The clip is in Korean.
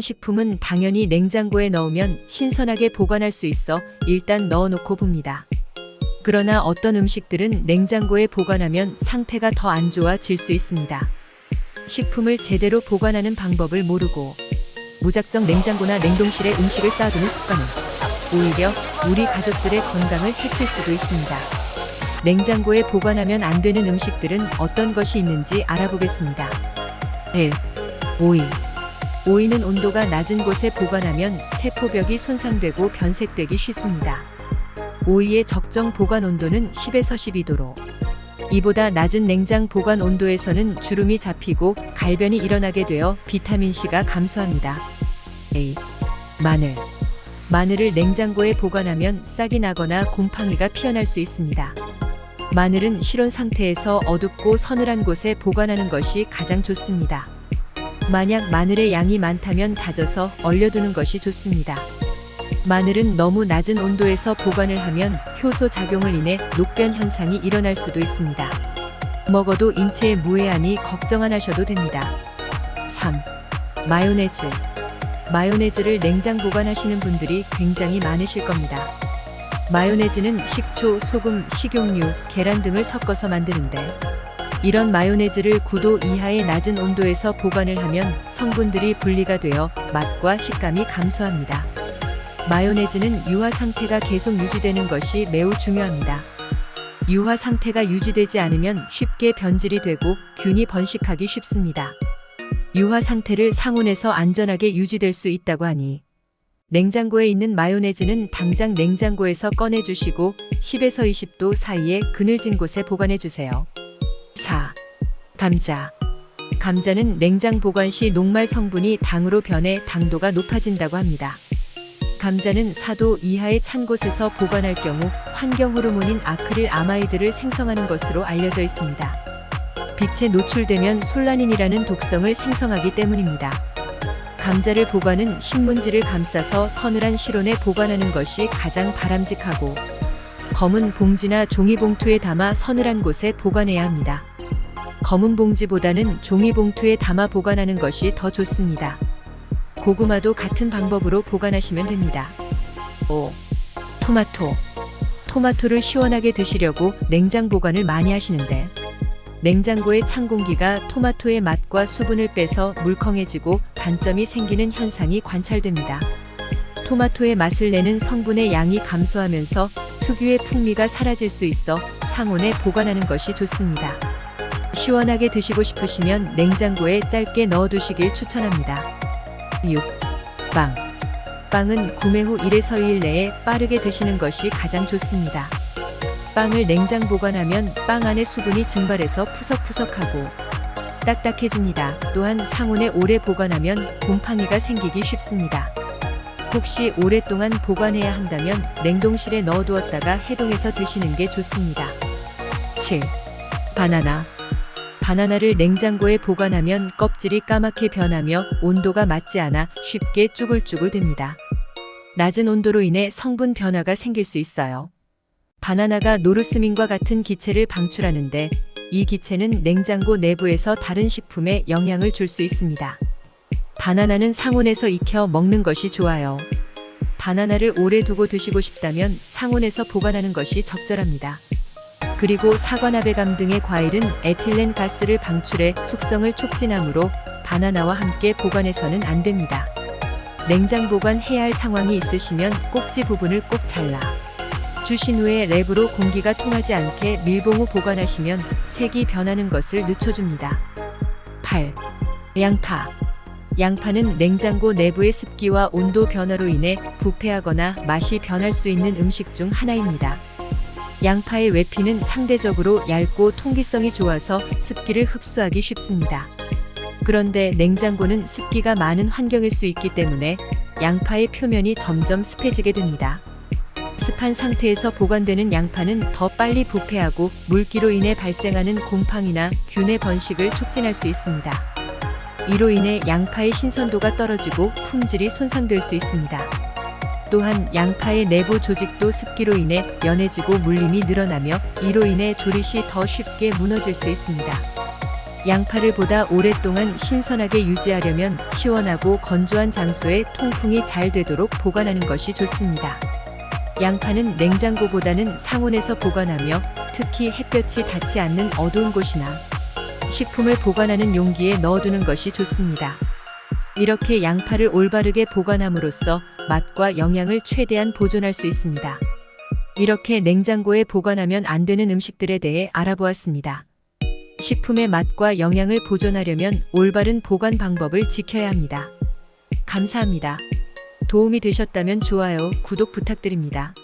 식품은 당연히 냉장고에 넣으면 신선하게 보관할 수 있어 일단 넣어놓고 봅니다. 그러나 어떤 음식들은 냉장고에 보관하면 상태가 더 안 좋아질 수 있습니다. 식품을 제대로 보관하는 방법을 모르고 무작정 냉장고나 냉동실에 음식을 쌓아두는 습관은 오히려 우리 가족들의 건강을 해칠 수도 있습니다. 냉장고에 보관하면 안 되는 음식들은 어떤 것이 있는지 알아보겠습니다. 1. 오이. 오이는 온도가 낮은 곳에 보관하면 세포벽이 손상되고 변색되기 쉽습니다. 오이의 적정 보관 온도는 10에서 12도로 이보다 낮은 냉장 보관 온도에서는 주름이 잡히고 갈변이 일어나게 되어 비타민C가 감소합니다. A. 마늘. 마늘을 냉장고에 보관하면 싹이 나거나 곰팡이가 피어날 수 있습니다. 마늘은 실온 상태에서 어둡고 서늘한 곳에 보관하는 것이 가장 좋습니다. 만약 마늘의 양이 많다면 다져서 얼려두는 것이 좋습니다. 마늘은 너무 낮은 온도에서 보관을 하면 효소 작용을 인해 녹변 현상이 일어날 수도 있습니다. 먹어도 인체에 무해하니 걱정 안 하셔도 됩니다. 3. 마요네즈. 마요네즈를 냉장 보관하시는 분들이 굉장히 많으실 겁니다. 마요네즈는 식초, 소금, 식용유, 계란 등을 섞어서 만드는데 이런 마요네즈를 9도 이하의 낮은 온도에서 보관을 하면 성분들이 분리가 되어 맛과 식감이 감소합니다. 마요네즈는 유화 상태가 계속 유지되는 것이 매우 중요합니다. 유화 상태가 유지되지 않으면 쉽게 변질이 되고 균이 번식하기 쉽습니다. 유화 상태를 상온에서 안전하게 유지될 수 있다고 하니 냉장고에 있는 마요네즈는 당장 냉장고에서 꺼내주시고 10에서 20도 사이에 그늘진 곳에 보관해주세요. 4. 감자. 감자는 냉장 보관 시 녹말 성분이 당으로 변해 당도가 높아진다고 합니다. 감자는 4도 이하의 찬 곳에서 보관할 경우 환경 호르몬인 아크릴 아마이드를 생성하는 것으로 알려져 있습니다. 빛에 노출되면 솔라닌이라는 독성을 생성하기 때문입니다. 감자를 보관은 신문지를 감싸서 서늘한 실온에 보관하는 것이 가장 바람직하고 검은 봉지나 종이봉투에 담아 서늘한 곳에 보관해야 합니다. 검은 봉지보다는 종이봉투에 담아 보관하는 것이 더 좋습니다. 고구마도 같은 방법으로 보관하시면 됩니다. 5. 토마토. 토마토를 시원하게 드시려고 냉장 보관을 많이 하시는데 냉장고의 찬 공기가 토마토의 맛과 수분을 빼서 물컹해지고 단점이 생기는 현상이 관찰됩니다. 토마토의 맛을 내는 성분의 양이 감소하면서 특유의 풍미가 사라질 수 있어 상온에 보관하는 것이 좋습니다. 시원하게 드시고 싶으시면 냉장고에 짧게 넣어두시길 추천합니다. 6. 빵. 빵은 구매 후 1에서 2일 내에 빠르게 드시는 것이 가장 좋습니다. 빵을 냉장 보관하면 빵 안의 수분이 증발해서 푸석푸석하고 딱딱해집니다. 또한 상온에 오래 보관하면 곰팡이가 생기기 쉽습니다. 혹시 오랫동안 보관해야 한다면 냉동실에 넣어두었다가 해동해서 드시는 게 좋습니다. 7. 바나나. 바나나를 냉장고에 보관하면 껍질이 까맣게 변하며 온도가 맞지 않아 쉽게 쭈글쭈글 됩니다. 낮은 온도로 인해 성분 변화가 생길 수 있어요. 바나나가 노르스민과 같은 기체를 방출하는데 이 기체는 냉장고 내부에서 다른 식품에 영향을 줄 수 있습니다. 바나나는 상온에서 익혀 먹는 것이 좋아요. 바나나를 오래 두고 드시고 싶다면 상온에서 보관하는 것이 적절합니다. 그리고 사과나 배감 등의 과일은 에틸렌 가스를 방출해 숙성을 촉진하므로 바나나와 함께 보관해서는 안 됩니다. 냉장 보관해야 할 상황이 있으시면 꼭지 부분을 꼭 잘라 주신 후에 랩으로 공기가 통하지 않게 밀봉 후 보관하시면 색이 변하는 것을 늦춰줍니다. 8. 양파. 양파는 냉장고 내부의 습기와 온도 변화로 인해 부패하거나 맛이 변할 수 있는 음식 중 하나입니다. 양파의 외피는 상대적으로 얇고 통기성이 좋아서 습기를 흡수하기 쉽습니다. 그런데 냉장고는 습기가 많은 환경일 수 있기 때문에 양파의 표면이 점점 습해지게 됩니다. 습한 상태에서 보관되는 양파는 더 빨리 부패하고 물기로 인해 발생하는 곰팡이나 균의 번식을 촉진할 수 있습니다. 이로 인해 양파의 신선도가 떨어지고 품질이 손상될 수 있습니다. 또한 양파의 내부 조직도 습기로 인해 연해지고 물림이 늘어나며 이로 인해 조릿이 더 쉽게 무너질 수 있습니다. 양파를 보다 오랫동안 신선하게 유지하려면 시원하고 건조한 장소에 통풍이 잘 되도록 보관하는 것이 좋습니다. 양파는 냉장고보다는 상온에서 보관하며 특히 햇볕이 닿지 않는 어두운 곳이나 식품을 보관하는 용기에 넣어두는 것이 좋습니다. 이렇게 양파를 올바르게 보관함으로써 맛과 영양을 최대한 보존할 수 있습니다. 이렇게 냉장고에 보관하면 안 되는 음식들에 대해 알아보았습니다. 식품의 맛과 영양을 보존하려면 올바른 보관 방법을 지켜야 합니다. 감사합니다. 도움이 되셨다면 좋아요, 구독 부탁드립니다.